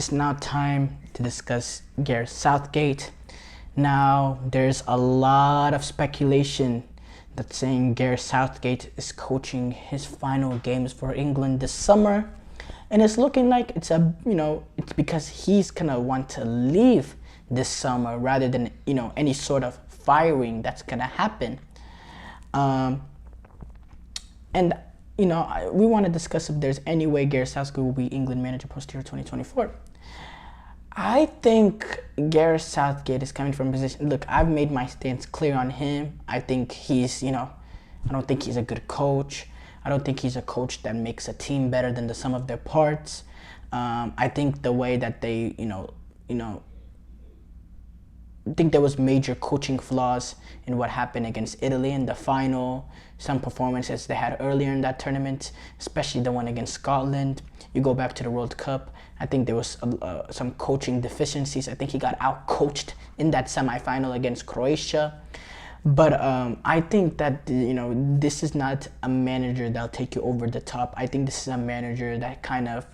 it's now time to discuss Gareth Southgate. Now, there's a lot of speculation that's saying Gareth Southgate is coaching his final games for England this summer, and it's looking like it's because he's gonna want to leave this summer rather than any sort of firing that's gonna happen. We want to discuss if there's any way Gareth Southgate will be England manager post-Euro 2024. I think Gareth Southgate is coming from a position. Look, I've made my stance clear on him. I think I don't think he's a good coach. I don't think he's a coach that makes a team better than the sum of their parts. I think the way that they, I think there was major coaching flaws in what happened against Italy in the final. Some performances they had earlier in that tournament, especially the one against Scotland. You go back to the World Cup, I think there was some coaching deficiencies. I think he got out-coached in that semifinal against Croatia. But I think that, this is not a manager that'll take you over the top. I think this is a manager that kind of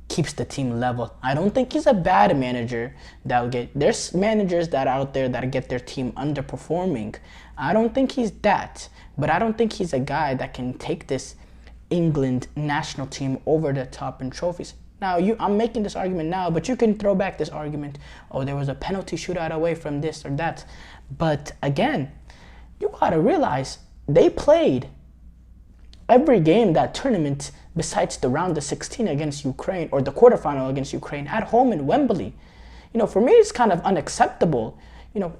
keeps the team level. I don't think he's a bad manager there's managers that are out there that get their team underperforming. I don't think he's that, but I don't think he's a guy that can take this England national team over the top in trophies. Now, I'm making this argument now, but you can throw back this argument, there was a penalty shootout away from this or that. But again, you gotta realize they played every game that tournament besides the round of 16 against Ukraine, or the quarterfinal against Ukraine, at home in Wembley. For me, it's kind of unacceptable.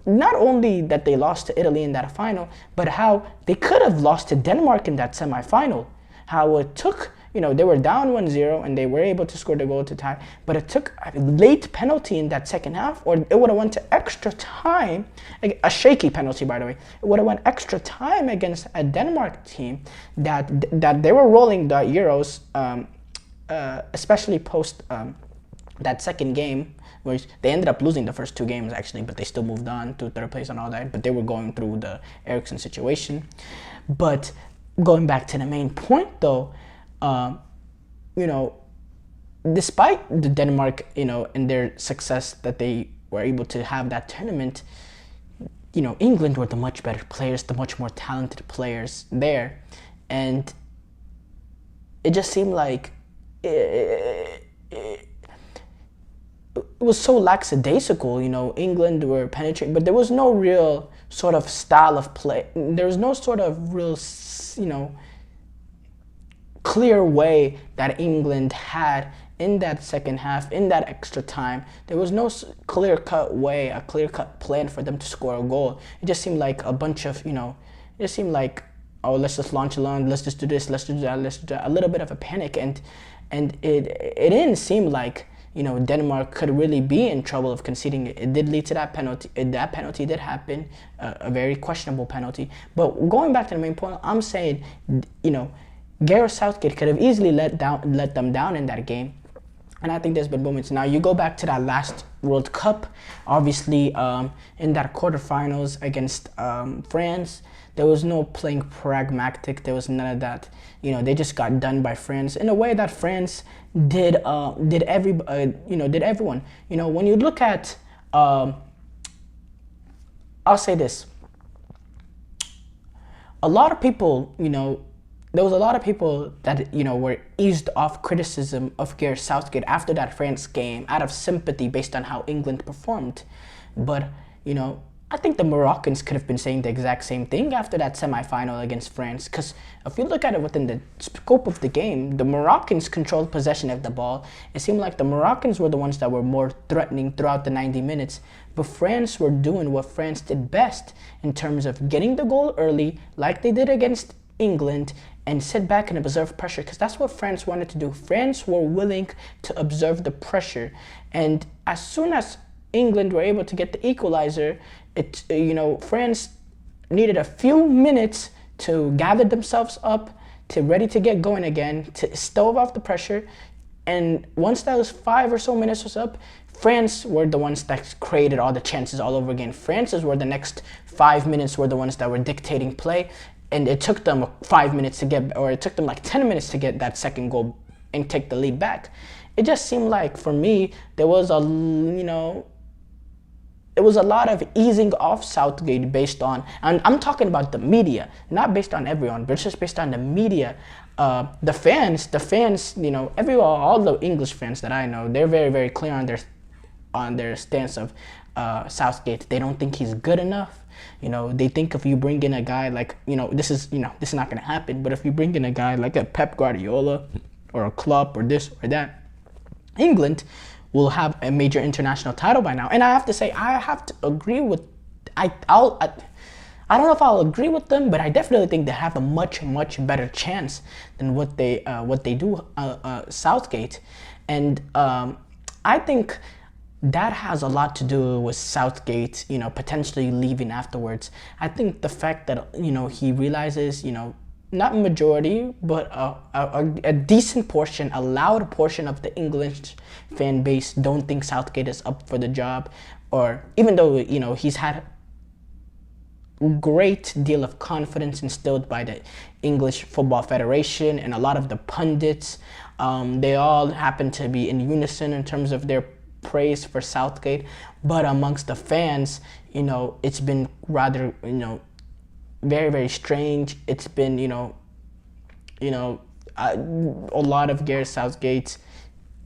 Not only that they lost to Italy in that final, but how they could have lost to Denmark in that semifinal. How it took, they were down 1-0 and they were able to score the goal to tie, but it took a late penalty in that second half, or it would have went to extra time, a shaky penalty, by the way. It would have went extra time against a Denmark team that they were rolling the Euros, especially post that second game, where they ended up losing the first two games actually, but they still moved on to third place and all that, but they were going through the Eriksen situation. But going back to the main point though, despite the Denmark, and their success that they were able to have that tournament, England were the much better players, the much more talented players there. And it just seemed like it was so lackadaisical. England were penetrating, but there was no real sort of style of play. There was no sort of real, clear way that England had in that second half, in that extra time. There was no clear-cut way, a clear-cut plan for them to score a goal. It just seemed like a bunch of, let's just launch along, let's just do this, let's do that, let's do that. A little bit of a panic, and it didn't seem like, Denmark could really be in trouble of conceding. It did lead to that penalty. That penalty did happen, a very questionable penalty. But going back to the main point, I'm saying, Gareth Southgate could have easily let them down in that game. And I think there's been moments. Now, you go back to that last World Cup, obviously, in that quarterfinals against France, there was no playing pragmatic. There was none of that. They just got done by France in a way that France did everyone. When you look at, I'll say this. A lot of people, there was a lot of people that, were eased off criticism of Gareth Southgate after that France game out of sympathy based on how England performed. But, I think the Moroccans could have been saying the exact same thing after that semi-final against France. Because if you look at it within the scope of the game, the Moroccans controlled possession of the ball. It seemed like the Moroccans were the ones that were more threatening throughout the 90 minutes. But France were doing what France did best in terms of getting the goal early, like they did against England, and sit back and observe pressure, because that's what France wanted to do. France were willing to observe the pressure, and as soon as England were able to get the equalizer, France needed a few minutes to gather themselves up, to ready to get going again, to stove off the pressure. And once that was 5 or so minutes was up, France were the ones that created all the chances all over again. France's were the next 5 minutes were the ones that were dictating play. And it took them 5 minutes to get, or it took them like 10 minutes to get that second goal and take the lead back. it just seemed like for me there was it was a lot of easing off Southgate based on, and I'm talking about the media, not based on everyone, but just based on the media. The fans, everyone, all the English fans that I know, they're very, very clear on their stance of Southgate. They don't think he's good enough. They think if you bring in a guy like, this is not going to happen, but if you bring in a guy like a Pep Guardiola or a Klopp or this or that, England will have a major international title by now. And I have to say, I have to agree with, I don't know if I'll agree with them, but I definitely think they have a much, much better chance than what they do, Southgate. And I think that has a lot to do with Southgate, potentially leaving afterwards. I think the fact that, he realizes, not majority, but a decent portion, a loud portion of the English fan base don't think Southgate is up for the job, or even though, he's had great deal of confidence instilled by the English Football Federation and a lot of the pundits. They all happen to be in unison in terms of their praise for Southgate, but amongst the fans, it's been rather, very, very strange. It's been, a lot of Gareth Southgate's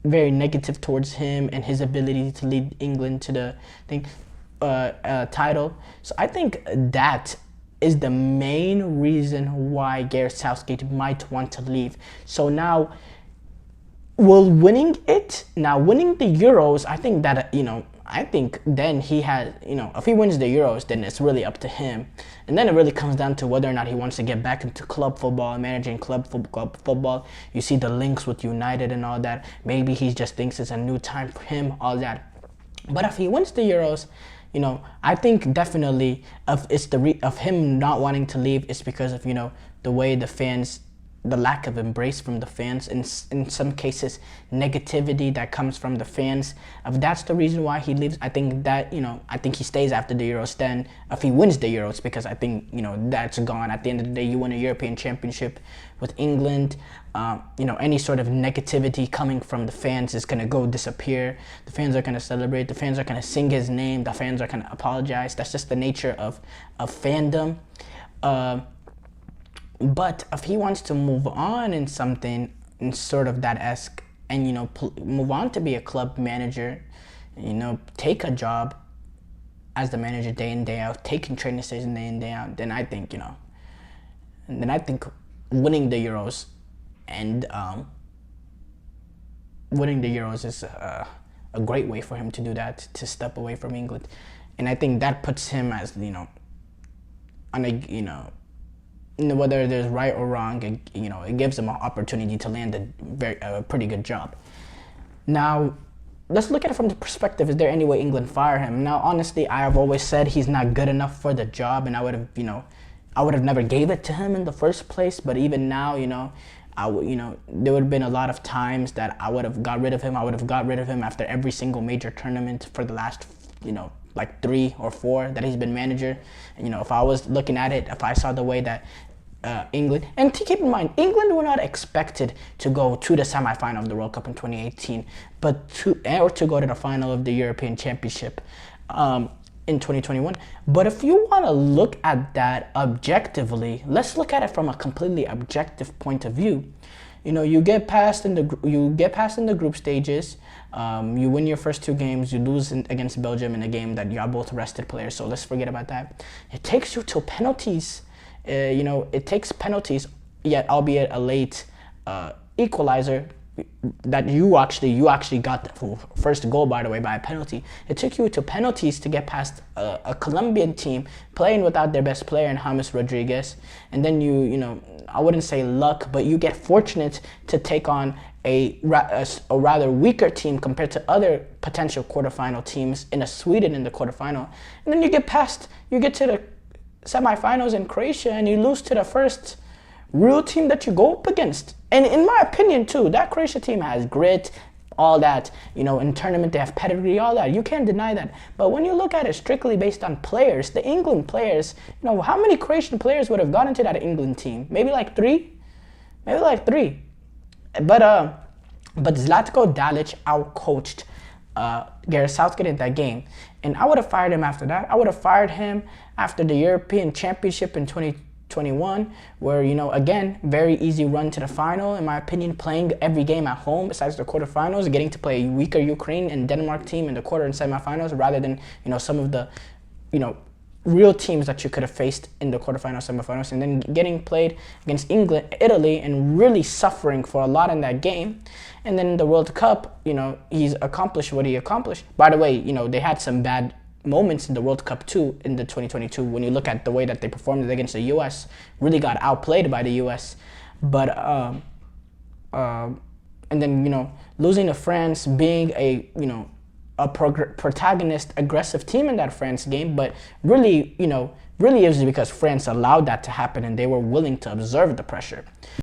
very negative towards him and his ability to lead England to the title. So I think that is the main reason why Gareth Southgate might want to leave. So now, winning the Euros, I think that, I think then he has, if he wins the Euros, then it's really up to him. And then it really comes down to whether or not he wants to get back into club football, managing club football. You see the links with United and all that. Maybe he just thinks it's a new time for him, all that. But if he wins the Euros, I think definitely of him not wanting to leave is because of, the way the fans, the lack of embrace from the fans, in some cases negativity that comes from the fans. If that's the reason why he leaves, I think that, I think he stays after the Euros then, if he wins the Euros, because I think, that's gone. At the end of the day, you win a European Championship with England, any sort of negativity coming from the fans is going to disappear. The fans are going to celebrate, the fans are going to sing his name, the fans are going to apologize. That's just the nature of fandom. But if he wants to move on in something, in sort of that esque, and move on to be a club manager, take a job as the manager day in, day out, taking training sessions day in, day out, then I think, winning the Euros and winning the Euros is a great way for him to do that, to step away from England. And I think that puts him as, on a, whether there's right or wrong, it gives him an opportunity to land a pretty good job. Now, let's look at it from the perspective, is there any way England fire him? Now, honestly, I have always said he's not good enough for the job, and I would have never gave it to him in the first place. But even now, there would have been a lot of times that I would have got rid of him. I would have got rid of him after every single major tournament for the last, like 3 or 4 that he's been manager. And, if I was looking at it, if I saw the way that England, and to keep in mind, England were not expected to go to the semifinal of the World Cup in 2018, but to go to the final of the European Championship in 2021. But if you want to look at that objectively, let's look at it from a completely objective point of view. You get past in the group stages. You win your first 2 games. You lose against Belgium in a game that you are both rested players. So let's forget about that. It takes you to penalties. It takes penalties, yet albeit a late equalizer that you actually got the first goal, by the way, by a penalty. It took you to penalties to get past a Colombian team playing without their best player in James Rodriguez, and then I wouldn't say luck, but you get fortunate to take on a rather weaker team compared to other potential quarterfinal teams in Sweden in the quarterfinal, and then you get to the semifinals in Croatia and you lose to the first real team that you go up against. And in my opinion too, that Croatia team has grit, all that, in tournament they have pedigree, all that. You can't deny that. But when you look at it strictly based on players, the England players, how many Croatian players would have gone into that England team? Maybe like 3? But But Zlatko Dalic outcoached Gareth Southgate in that game. And I would have fired him after that. I would have fired him after the European Championship in 2021, where, again, very easy run to the final, in my opinion, playing every game at home besides the quarterfinals, getting to play a weaker Ukraine and Denmark team in the quarter and semifinals rather than, some of the, real teams that you could have faced in the quarterfinals, semifinals, and then getting played against England, Italy, and really suffering for a lot in that game. And then the World Cup, he's accomplished what he accomplished. By the way, they had some bad moments in the World Cup too in the 2022 when you look at the way that they performed against the US, really got outplayed by the US. But and then losing to France, being a protagonist, aggressive team in that France game, but really it was because France allowed that to happen and they were willing to observe the pressure.